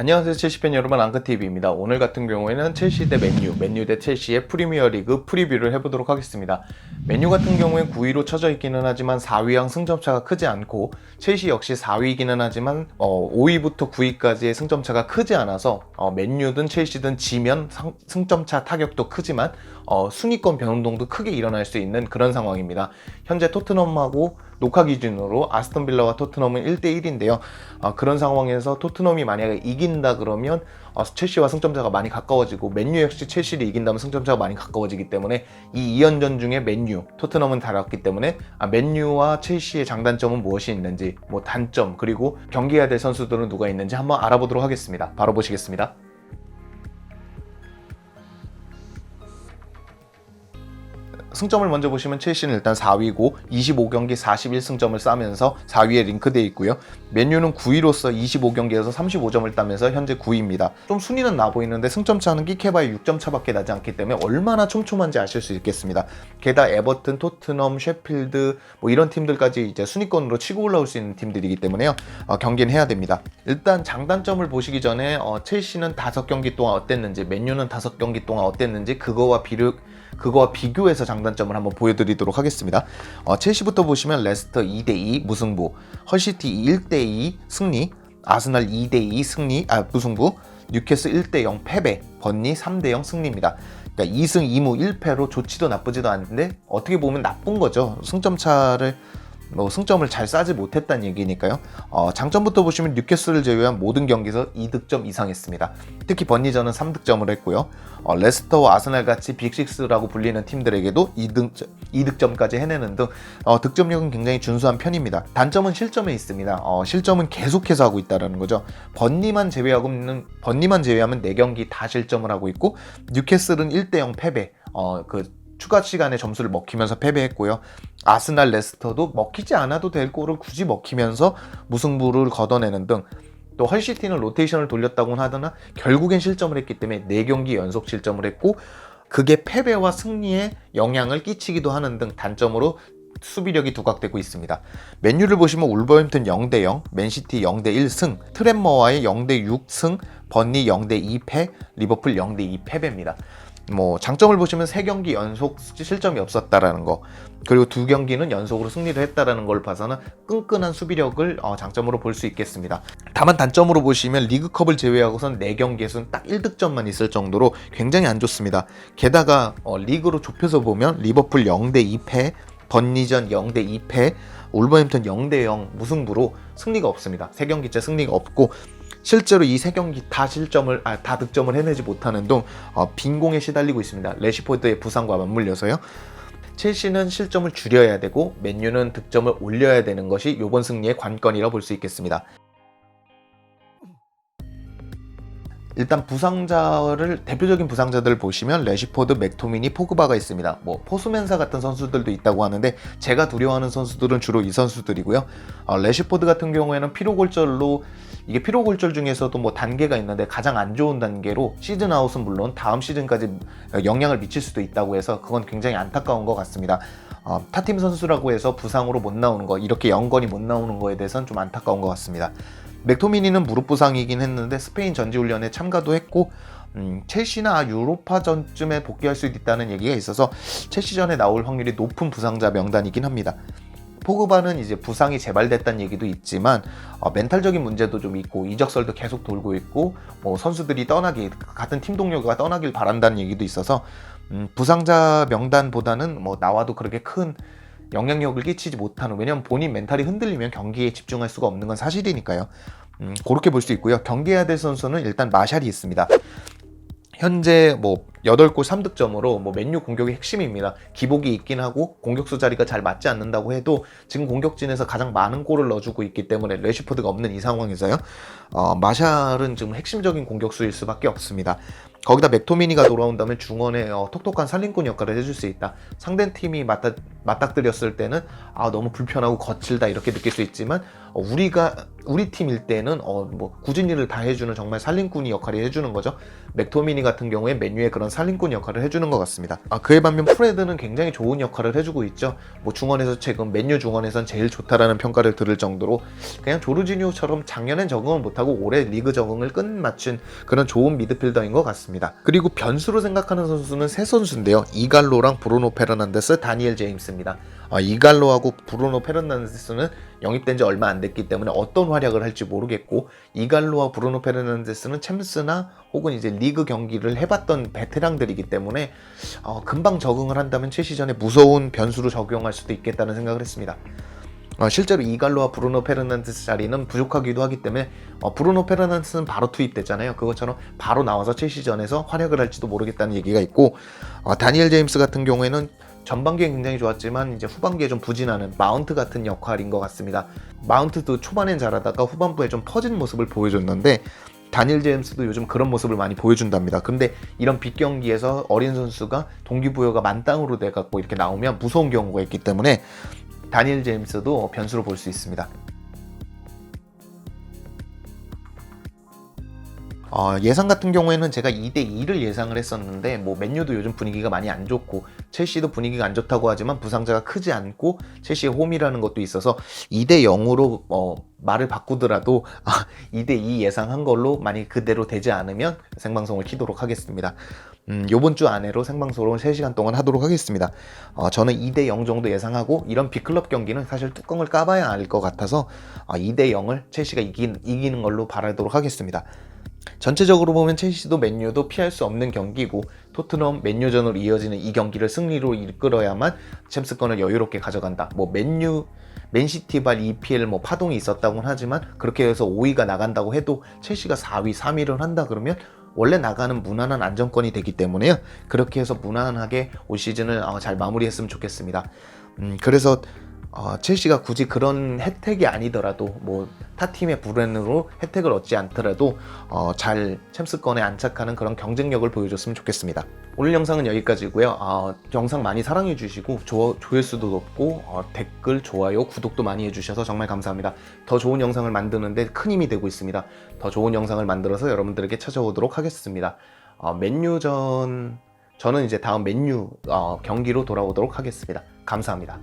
안녕하세요, 첼시팬 여러분, 앙크TV입니다. 오늘 같은 경우에는 첼시 대 맨유 대 첼시의 프리미어리그 프리뷰를 해보도록 하겠습니다. 맨유 같은 경우엔 9위로 쳐져 있기는 하지만 4위랑 승점차가 크지 않고, 첼시 역시 4위이기는 하지만 5위부터 9위까지의 승점차가 크지 않아서 맨유든 첼시든 지면 승점차 타격도 크지만 순위권 변동도 크게 일어날 수 있는 그런 상황입니다. 현재 토트넘하고 녹화 기준으로 아스톤 빌라와 토트넘은 1대1인데요. 그런 상황에서 토트넘이 만약에 이긴다 그러면 첼시와 승점차가 많이 가까워지고, 맨유 역시 첼시를 이긴다면 승점차가 많이 가까워지기 때문에 이 2연전 중에 맨유, 토트넘은 달았기 때문에 맨유와 첼시의 장단점은 무엇이 있는지, 뭐 단점, 그리고 경기해야 될 선수들은 누가 있는지 한번 알아보도록 하겠습니다. 바로 보시겠습니다. 승점을 먼저 보시면 첼시는 일단 4위고 25경기 41승점을 싸면서 4위에 링크되어 있고요. 맨유는 9위로서 25경기에서 35점을 따면서 현재 9위입니다. 좀 순위는 나 보이는데 승점 차는 끼케바의 6점 차밖에 나지 않기 때문에 얼마나 촘촘한지 아실 수 있겠습니다. 게다가 에버튼, 토트넘, 셰필드 뭐 이런 팀들까지 이제 순위권으로 치고 올라올 수 있는 팀들이기 때문에요. 경기는 해야 됩니다. 일단 장단점을 보시기 전에 첼시는 5경기 동안 어땠는지, 맨유는 5경기 동안 어땠는지 그거와 비교해서 장단점을 한번 보여드리도록 하겠습니다. 첼시부터 보시면 레스터 2대2 무승부, 헐시티 1대2 승리, 아스날 2대2 승리, 무승부, 뉴캐슬 1대0 패배, 번니 3대0 승리입니다. 그러니까 2승 2무 1패로 좋지도 나쁘지도 않은데 어떻게 보면 나쁜 거죠. 승점을 잘 싸지 못했다는 얘기니까요. 장점부터 보시면 뉴캐슬을 제외한 모든 경기에서 2득점 이상 했습니다. 특히 번니전은 3득점을 했고요. 레스터와 아스날 같이 빅6라고 불리는 팀들에게도 2득점까지 해내는 등 득점력은 굉장히 준수한 편입니다. 단점은 실점에 있습니다. 실점은 계속해서 하고 있다는 거죠. 번니만 제외하면 4경기 다 실점을 하고 있고, 뉴캐슬은 1대0 패배, 추가 시간에 점수를 먹히면서 패배했고요. 아스날, 레스터도 먹히지 않아도 될 골을 굳이 먹히면서 무승부를 걷어내는 등, 또 헐시티는 로테이션을 돌렸다고는 하더나 결국엔 실점을 했기 때문에 4경기 연속 실점을 했고, 그게 패배와 승리에 영향을 끼치기도 하는 등 단점으로 수비력이 두각되고 있습니다. 맨유를 보시면 울버햄튼 0대0, 맨시티 0대1 승, 트랜머와의 0대6 승, 번니 0대2 패, 리버풀 0대2 패배입니다. 장점을 보시면 3경기 연속 실점이 없었다라는 거, 그리고 2경기는 연속으로 승리를 했다라는 걸 봐서는 끈끈한 수비력을 장점으로 볼 수 있겠습니다. 다만 단점으로 보시면 리그컵을 제외하고선 4경기에서는 딱 1득점만 있을 정도로 굉장히 안 좋습니다. 게다가 리그로 좁혀서 보면 리버풀 0대2 패, 번니전 0대2 패, 울버햄튼 0대0 무승부로 승리가 없습니다. 3경기째 승리가 없고, 실제로 이 3경기 다 득점을 해내지 못하는 등 빈공에 시달리고 있습니다. 레시포드의 부상과 맞물려서요. 첼시는 실점을 줄여야 되고, 맨유는 득점을 올려야 되는 것이 이번 승리의 관건이라 볼 수 있겠습니다. 일단 대표적인 부상자들을 보시면 레시포드, 맥토미니, 포그바가 있습니다. 포수멘사 같은 선수들도 있다고 하는데, 제가 두려워하는 선수들은 주로 이 선수들이고요. 레시포드 같은 경우에는 피로골절로, 이게 피로골절 중에서도 단계가 있는데 가장 안 좋은 단계로 시즌 아웃은 물론 다음 시즌까지 영향을 미칠 수도 있다고 해서 그건 굉장히 안타까운 것 같습니다. 타팀 선수라고 해서 부상으로 못 나오는 거, 이렇게 영건이 못 나오는 거에 대해서는 좀 안타까운 것 같습니다. 맥토미니는 무릎 부상이긴 했는데 스페인 전지훈련에 참가도 했고, 첼시나 유로파전쯤에 복귀할 수 있다는 얘기가 있어서 첼시전에 나올 확률이 높은 부상자 명단이긴 합니다. 포그바는 이제 부상이 재발됐다는 얘기도 있지만 멘탈적인 문제도 좀 있고, 이적설도 계속 돌고 있고, 선수들이 같은 팀 동료가 떠나길 바란다는 얘기도 있어서 부상자 명단보다는 나와도 그렇게 큰 영향력을 끼치지 못하는, 왜냐면 본인 멘탈이 흔들리면 경기에 집중할 수가 없는 건 사실이니까요. 그렇게 볼 수 있고요. 경기해야 될 선수는 일단 마샬이 있습니다. 현재 8골 3득점으로 맨유 공격의 핵심입니다. 기복이 있긴 하고 공격수 자리가 잘 맞지 않는다고 해도 지금 공격진에서 가장 많은 골을 넣어주고 있기 때문에, 레시포드가 없는 이 상황에서요, 마샬은 지금 핵심적인 공격수일 수밖에 없습니다. 거기다 맥토미니가 돌아온다면 중원에 톡톡한 살림꾼 역할을 해줄 수 있다. 상대팀이 맞닥뜨렸을 때는 너무 불편하고 거칠다 이렇게 느낄 수 있지만, 우리 팀일 때는 뭐 굳은 일을 다 해주는 정말 살림꾼이 역할을 해주는 거죠. 맥토미니 같은 경우에 맨유의 그런 살림꾼 역할을 해주는 것 같습니다. 그에 반면 프레드는 굉장히 좋은 역할을 해주고 있죠. 뭐 중원에서 최근 맨유 중원에선 제일 좋다라는 평가를 들을 정도로 그냥 조르지니오처럼 작년엔 적응을 못하고 올해 리그 적응을 끝마친 그런 좋은 미드필더인 것 같습니다. 그리고 변수로 생각하는 선수는 세 선수인데요. 이갈로랑 브루노 페르난데스, 다니엘 제임스입니다. 이갈로하고 브루노 페르난데스는 영입된 지 얼마 안 됐기 때문에 어떤 활약을 할지 모르겠고, 이갈로와 브루노 페르난데스는 챔스나 혹은 이제 리그 경기를 해봤던 베테랑들이기 때문에 금방 적응을 한다면 최시전에 무서운 변수로 적용할 수도 있겠다는 생각을 했습니다. 실제로 이갈로와 브루노 페르난데스 자리는 부족하기도 하기 때문에 브루노 페르난데스는 바로 투입됐잖아요. 그것처럼 바로 나와서 첼시전에서 활약을 할지도 모르겠다는 얘기가 있고, 다니엘 제임스 같은 경우에는 전반기에 굉장히 좋았지만 이제 후반기에 좀 부진하는 마운트 같은 역할인 것 같습니다. 마운트도 초반엔 잘하다가 후반부에 좀 퍼진 모습을 보여줬는데, 다니엘 제임스도 요즘 그런 모습을 많이 보여준답니다. 근데 이런 빅경기에서 어린 선수가 동기부여가 만땅으로 돼갖고 이렇게 나오면 무서운 경우가 있기 때문에 다니엘 제임스도 변수로 볼 수 있습니다. 예상 같은 경우에는 제가 2대2를 예상을 했었는데, 뭐 맨유도 요즘 분위기가 많이 안 좋고 첼시도 분위기가 안 좋다고 하지만 부상자가 크지 않고 첼시의 홈이라는 것도 있어서 2대0으로 말을 바꾸더라도 2대2 예상한 걸로 만약 그대로 되지 않으면 생방송을 키도록 하겠습니다. 요번 주 안으로 생방송을 3시간 동안 하도록 하겠습니다. 저는 2대0 정도 예상하고, 이런 빅클럽 경기는 사실 뚜껑을 까봐야 알 것 같아서 2대0을 첼시가 이기는 걸로 바라도록 하겠습니다. 전체적으로 보면 첼시도 맨유도 피할 수 없는 경기고, 토트넘 맨유전으로 이어지는 이 경기를 승리로 이끌어야만 챔스권을 여유롭게 가져간다. 뭐 맨시티발 EPL 뭐 파동이 있었다고는 하지만 그렇게 해서 5위가 나간다고 해도 첼시가 4위, 3위를 한다 그러면 원래 나가는 무난한 안정권이 되기 때문에요. 그렇게 해서 무난하게 올 시즌을 잘 마무리했으면 좋겠습니다. 그래서 첼시가 굳이 그런 혜택이 아니더라도, 뭐 타 팀의 불펜으로 혜택을 얻지 않더라도 잘 챔스권에 안착하는 그런 경쟁력을 보여줬으면 좋겠습니다. 오늘 영상은 여기까지고요. 영상 많이 사랑해 주시고 조회수도 높고 댓글, 좋아요, 구독도 많이 해주셔서 정말 감사합니다. 더 좋은 영상을 만드는데 큰 힘이 되고 있습니다. 더 좋은 영상을 만들어서 여러분들에게 찾아오도록 하겠습니다. 맨유전, 저는 이제 다음 맨유 경기로 돌아오도록 하겠습니다. 감사합니다.